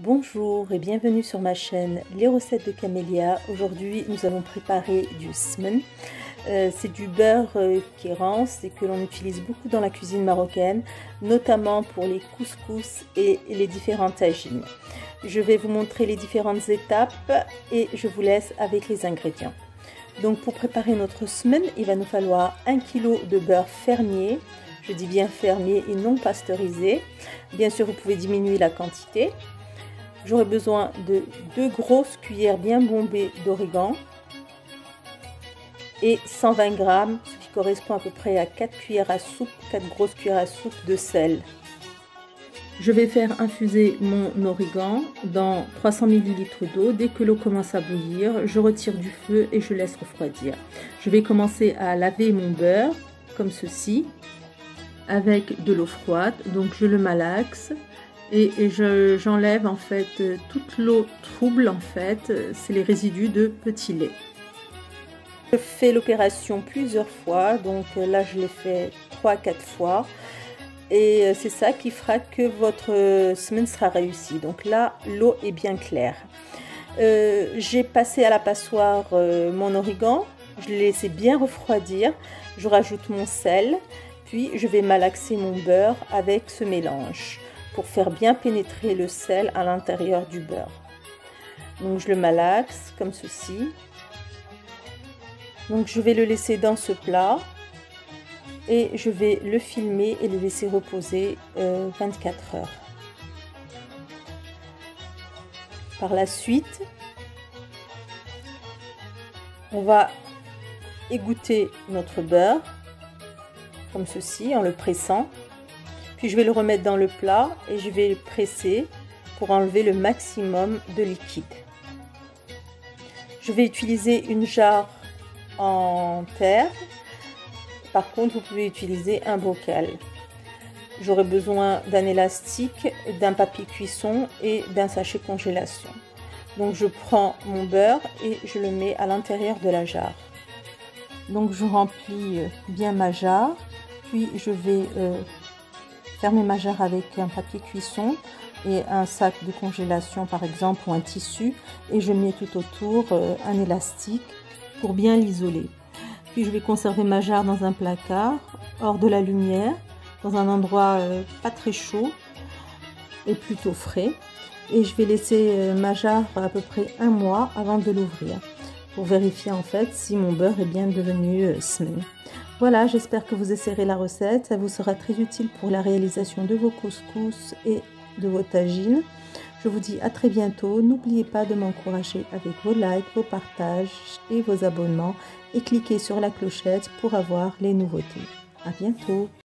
Bonjour et bienvenue sur ma chaîne Les recettes de Camélia. Aujourd'hui nous allons préparer du semen. C'est du beurre qui est rance et que l'on utilise beaucoup dans la cuisine marocaine, notamment pour les couscous et les différents tagines. Je vais vous montrer les différentes étapes et je vous laisse avec les ingrédients. Donc pour préparer notre semen, il va nous falloir 1 kg de beurre fermier. Je dis bien fermier et non pasteurisé. Bien sûr, vous pouvez diminuer la quantité. J'aurai besoin de 2 grosses cuillères bien bombées d'origan et 120 g, ce qui correspond à peu près à 4 cuillères à soupe, 4 grosses cuillères à soupe de sel. Je vais faire infuser mon origan dans 300 ml d'eau. Dès que l'eau commence à bouillir, je retire du feu et je laisse refroidir. Je vais commencer à laver mon beurre comme ceci avec de l'eau froide, donc je le malaxe. Et j'enlève en fait toute l'eau trouble, en fait, c'est les résidus de petit lait. Je fais l'opération plusieurs fois, donc là je l'ai fait 3-4 fois. Et c'est ça qui fera que votre semaine sera réussie. Donc là, l'eau est bien claire. J'ai passé à la passoire mon origan, je l'ai laissé bien refroidir. Je rajoute mon sel, puis je vais malaxer mon beurre avec ce mélange pour faire bien pénétrer le sel à l'intérieur du beurre. Donc je le malaxe comme ceci. Donc je vais le laisser dans ce plat et je vais le filmer et le laisser reposer 24 heures. Par la suite, on va égoutter notre beurre comme ceci en le pressant. Puis je vais le remettre dans le plat et je vais le presser pour enlever le maximum de liquide. Je vais utiliser une jarre en terre. Par contre, vous pouvez utiliser un bocal. J'aurai besoin d'un élastique, d'un papier cuisson et d'un sachet congélation. Donc je prends mon beurre et je le mets à l'intérieur de la jarre. Donc je remplis bien ma jarre, puis je vais fermer ma jarre avec un papier cuisson et un sac de congélation par exemple ou un tissu, et je mets tout autour un élastique pour bien l'isoler. Puis je vais conserver ma jarre dans un placard hors de la lumière, dans un endroit pas très chaud et plutôt frais, et je vais laisser ma jarre à peu près 1 mois avant de l'ouvrir pour vérifier en fait si mon beurre est bien devenu semen. Voilà, j'espère que vous essayerez la recette, ça vous sera très utile pour la réalisation de vos couscous et de vos tagines. Je vous dis à très bientôt, n'oubliez pas de m'encourager avec vos likes, vos partages et vos abonnements et cliquez sur la clochette pour avoir les nouveautés. À bientôt.